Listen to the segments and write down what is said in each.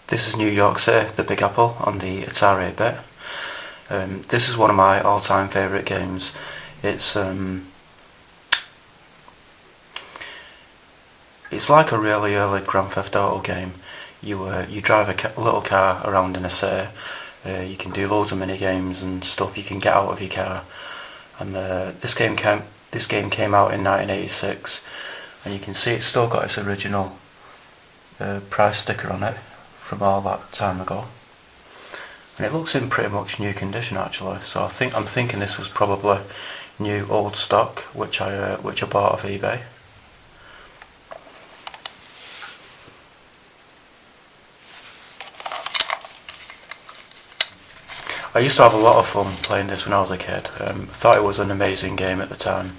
This is New York City, the Big Apple on the Atari 8-bit. This is one of my all-time favourite games. It's like a really early Grand Theft Auto game. You drive a little car around in a city. You can do loads of mini games and stuff you can get out of your car. And this game came out in 1986, and you can see it's still got its original price sticker on it from all that time ago. And it looks in pretty much new condition actually. So I'm thinking this was probably new old stock, which I bought off eBay. I used to have a lot of fun playing this when I was a kid. Thought it was an amazing game at the time.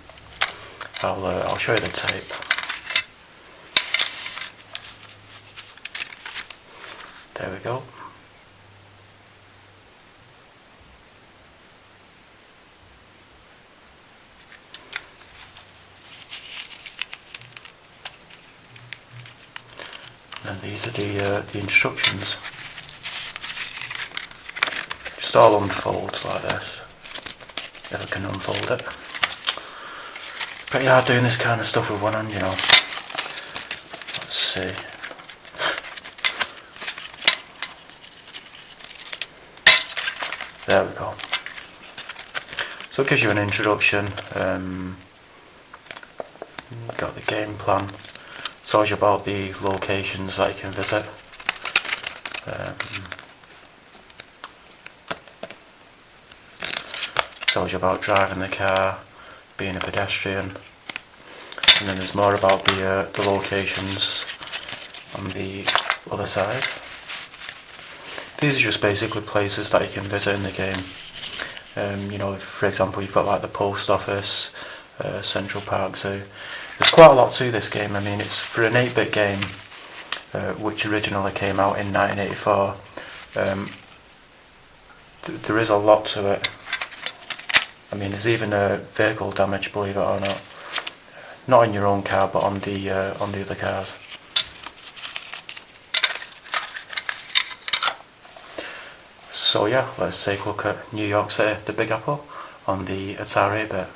I'll show you the tape. There we go. And these are the instructions. Just all unfolds like this, if I can unfold it. Pretty hard doing this kind of stuff with one hand, you know. Let's see. There we go. So it gives you an introduction. Got the game plan. Tells you about the locations that you can visit. Tells you about driving the car, being a pedestrian, and then there's more about the locations on the other side. These are just basically places that you can visit in the game. You know, for example, you've got like the post office, Central Park Zoo. There's quite a lot to this game. I mean, it's for an 8-bit game, which originally came out in 1984. There is a lot to it. I mean, there's even vehicle damage, believe it or not. Not in your own car, but on the other cars. So yeah, let's take a look at New York City, the Big Apple, on the Atari 8-bit.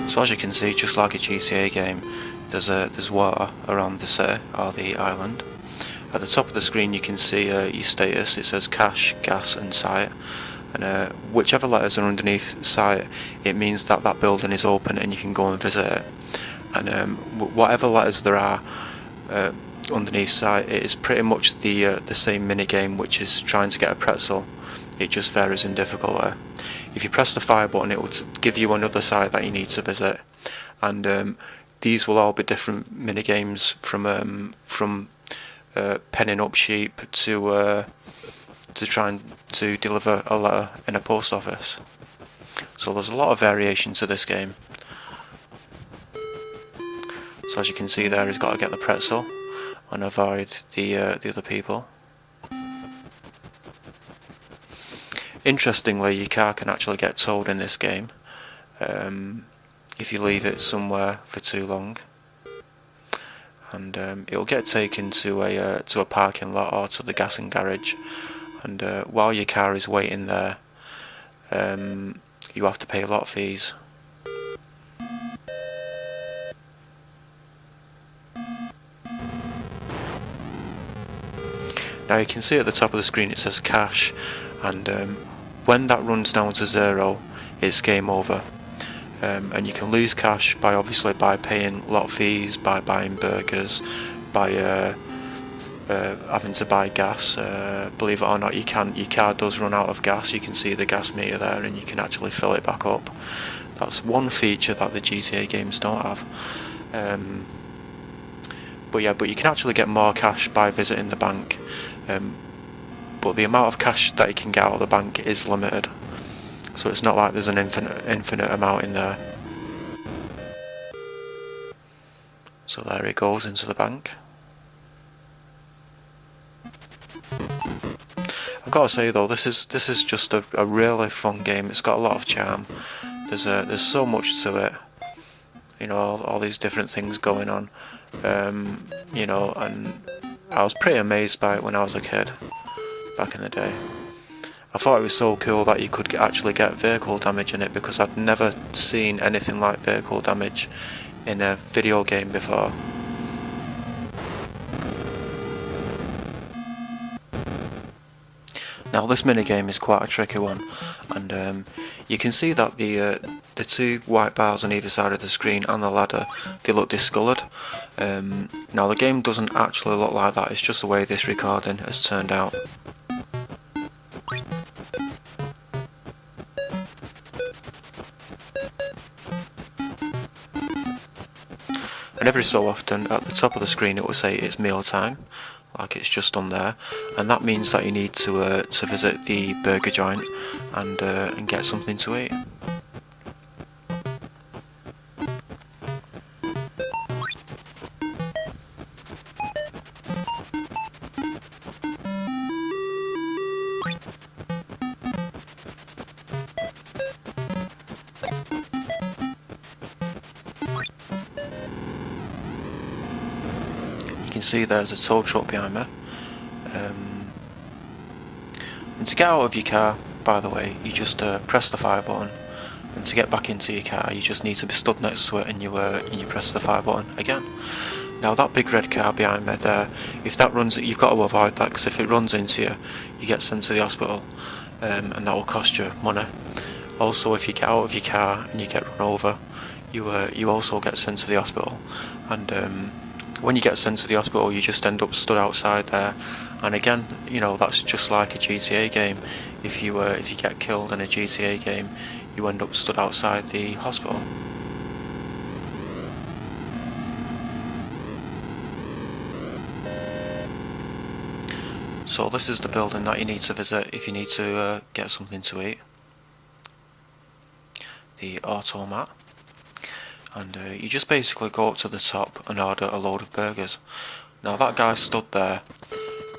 So as you can see, just like a GTA game, there's water around the city or the island. At the top of the screen you can see your status. It says cash, gas and site, and whichever letters are underneath site, it means that that building is open and you can go and visit it. And whatever letters there are underneath site, it is pretty much the same mini game, which is trying to get a pretzel. It just varies in difficulty. If you press the fire button, it will give you another site that you need to visit, and these will all be different mini games from penning up sheep to trying to deliver a letter in a post office. So there's a lot of variation to this game. So as you can see there, he's got to get the pretzel and avoid the other people. Interestingly, your car can actually get towed in this game if you leave it somewhere for too long, and it'll get taken to a parking lot or to the gas and garage, and while your car is waiting there, you have to pay a lot of fees. Now you can see at the top of the screen it says cash, and when that runs down to 0, it's game over. And you can lose cash by paying a lot of fees, by buying burgers, by having to buy gas. Believe it or not, your car does run out of gas. You can see the gas meter there, and you can actually fill it back up. That's one feature that the GTA games don't have. But you can actually get more cash by visiting the bank. But the amount of cash that you can get out of the bank is limited, so it's not like there's an infinite amount in there. So there he goes into the bank. gotta say though, this is just a really fun game. It's got a lot of charm. There's so much to it. You know, all these different things going on. You know, and I was pretty amazed by it when I was a kid, back in the day. I thought it was so cool that you could actually get vehicle damage in it, because I'd never seen anything like vehicle damage in a video game before. Now this minigame is quite a tricky one, and you can see that the two white bars on either side of the screen and the ladder, they look discoloured. Now the game doesn't actually look like that, it's just the way this recording has turned out. And every so often at the top of the screen it will say it's meal time, like it's just on there, and that means that you need to visit the burger joint and get something to eat. You can see there's a tow truck behind me. And to get out of your car, by the way, you just press the fire button, and to get back into your car you just need to be stood next to it, and you press the fire button again. Now that big red car behind me there, if that runs, you've got to avoid that, because if it runs into you, you get sent to the hospital, and that will cost you money. Also, if you get out of your car and you get run over, you also get sent to the hospital, and when you get sent to the hospital you just end up stood outside there. And again, you know, that's just like a GTA game. If you get killed in a GTA game, you end up stood outside the hospital. So this is the building that you need to visit if you need to get something to eat. The automat. And you just basically go up to the top and order a load of burgers. Now that guy stood there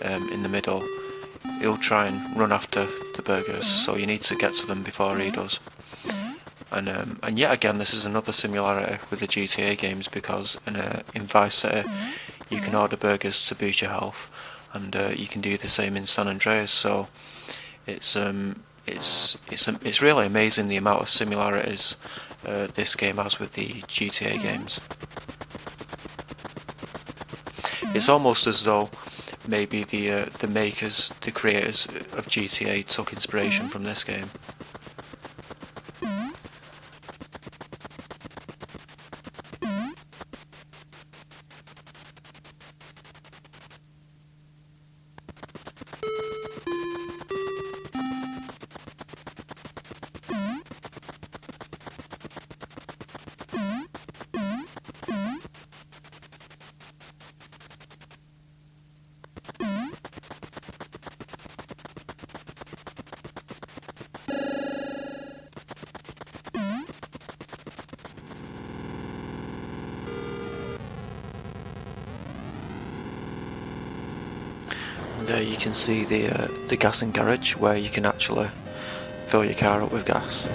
in the middle, he'll try and run after the burgers, so you need to get to them before he does. And yet again, this is another similarity with the GTA games, because in Vice City you can order burgers to boost your health, and you can do the same in San Andreas. So it's really amazing the amount of similarities this game has with the GTA games. It's almost as though maybe the creators of GTA took inspiration from this game. There you can see the gas and garage, where you can actually fill your car up with gas.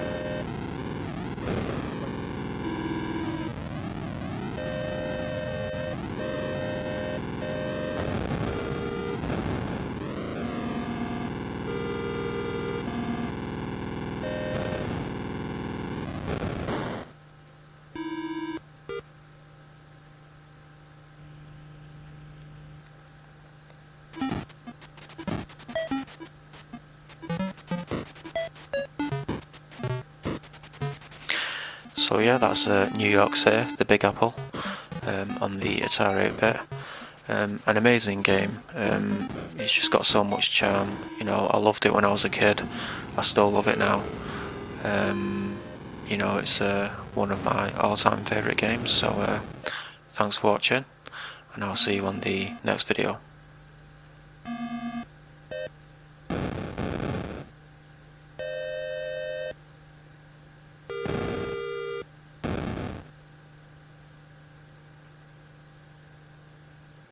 So yeah, that's New York City, the Big Apple, on the Atari 8-bit. An amazing game. It's just got so much charm. You know, I loved it when I was a kid. I still love it now. You know, it's one of my all-time favourite games. So thanks for watching, and I'll see you on the next video.